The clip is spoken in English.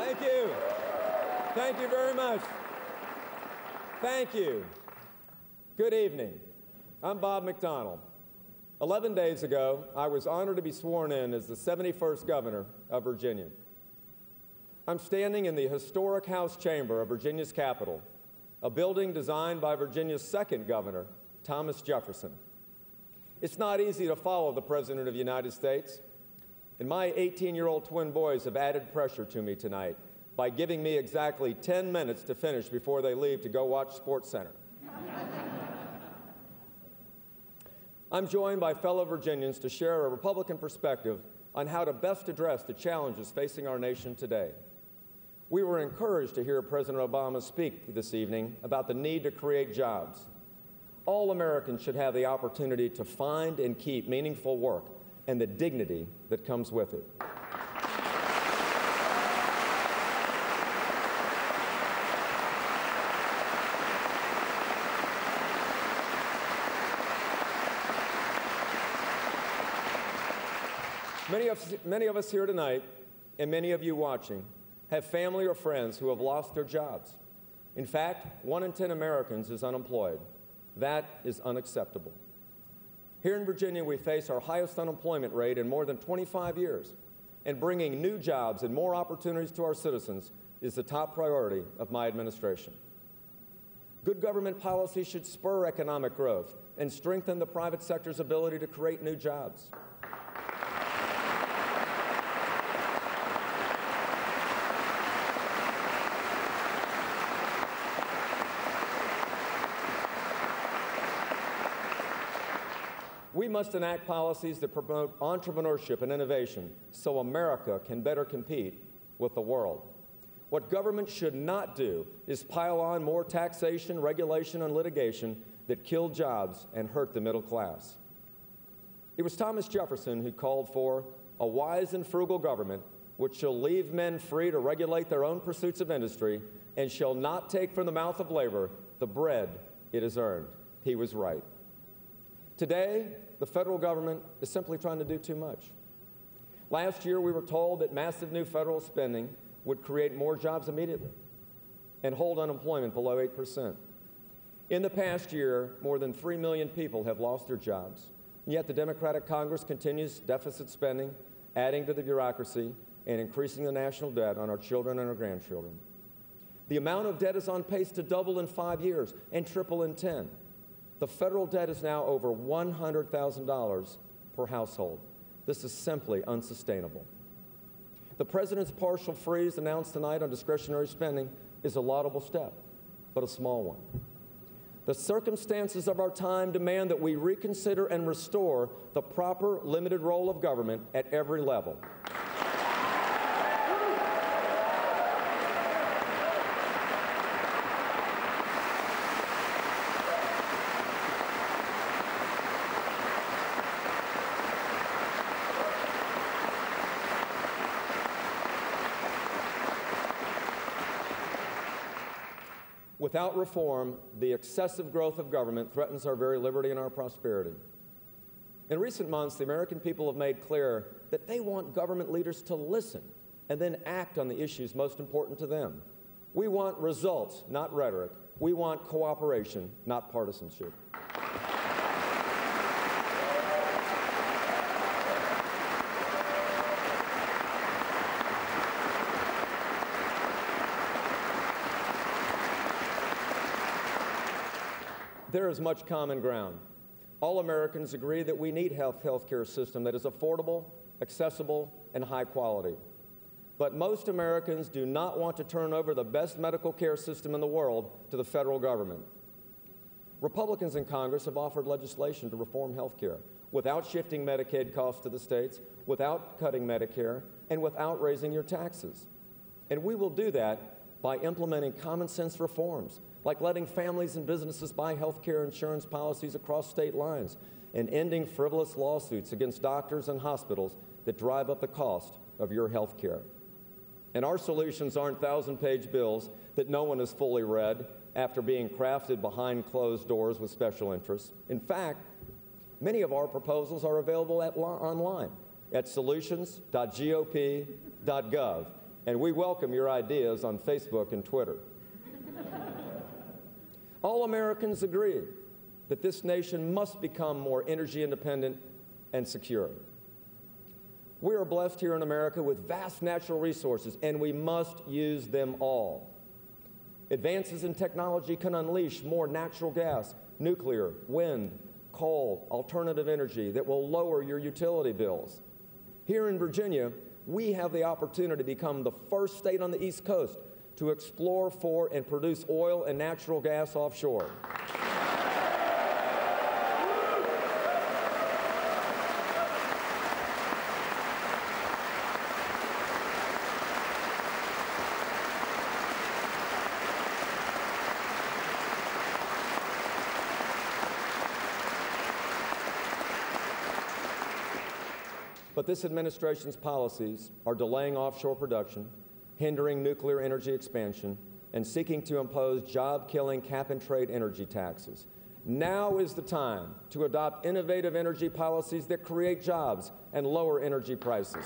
Thank you. Thank you very much. Thank you. Good evening. I'm Bob McDonnell. 11 days ago, I was honored to be sworn in as the 71st governor of Virginia. I'm standing in the historic House chamber of Virginia's capital, a building designed by Virginia's second governor, Thomas Jefferson. It's not easy to follow the President of the United States, and my 18-year-old twin boys have added pressure to me tonight by giving me exactly 10 minutes to finish before they leave to go watch SportsCenter. I'm joined by fellow Virginians to share a Republican perspective on how to best address the challenges facing our nation today. We were encouraged to hear President Obama speak this evening about the need to create jobs. All Americans should have the opportunity to find and keep meaningful work and the dignity that comes with it. Many of us here tonight, and many of you watching, have family or friends who have lost their jobs. In fact, 1 in 10 Americans is unemployed. That is unacceptable. Here in Virginia, we face our highest unemployment rate in more than 25 years, and bringing new jobs and more opportunities to our citizens is the top priority of my administration. Good government policy should spur economic growth and strengthen the private sector's ability to create new jobs. We must enact policies that promote entrepreneurship and innovation so America can better compete with the world. What government should not do is pile on more taxation, regulation, and litigation that kill jobs and hurt the middle class. It was Thomas Jefferson who called for a wise and frugal government which shall leave men free to regulate their own pursuits of industry and shall not take from the mouth of labor the bread it has earned. He was right. Today, the federal government is simply trying to do too much. Last year, we were told that massive new federal spending would create more jobs immediately and hold unemployment below 8%. In the past year, more than 3 million people have lost their jobs, and yet the Democratic Congress continues deficit spending, adding to the bureaucracy, and increasing the national debt on our children and our grandchildren. The amount of debt is on pace to double in 5 years and triple in 10. The federal debt is now over $100,000 per household. This is simply unsustainable. The President's partial freeze announced tonight on discretionary spending is a laudable step, but a small one. The circumstances of our time demand that we reconsider and restore the proper limited role of government at every level. Without reform, the excessive growth of government threatens our very liberty and our prosperity. In recent months, the American people have made clear that they want government leaders to listen and then act on the issues most important to them. We want results, not rhetoric. We want cooperation, not partisanship. There is much common ground. All Americans agree that we need a health care system that is affordable, accessible, and high quality. But most Americans do not want to turn over the best medical care system in the world to the federal government. Republicans in Congress have offered legislation to reform health care without shifting Medicaid costs to the states, without cutting Medicare, and without raising your taxes. And we will do that by implementing common sense reforms, like letting families and businesses buy health care insurance policies across state lines and ending frivolous lawsuits against doctors and hospitals that drive up the cost of your health care. And our solutions aren't 1,000-page bills that no one has fully read after being crafted behind closed doors with special interests. In fact, many of our proposals are available online at solutions.gop.gov. and we welcome your ideas on Facebook and Twitter. All Americans agree that this nation must become more energy independent and secure. We are blessed here in America with vast natural resources, and we must use them all. Advances in technology can unleash more natural gas, nuclear, wind, coal, alternative energy that will lower your utility bills. Here in Virginia, we have the opportunity to become the first state on the East Coast to explore for and produce oil and natural gas offshore. But this administration's policies are delaying offshore production, hindering nuclear energy expansion, and seeking to impose job-killing cap-and-trade energy taxes. Now is the time to adopt innovative energy policies that create jobs and lower energy prices.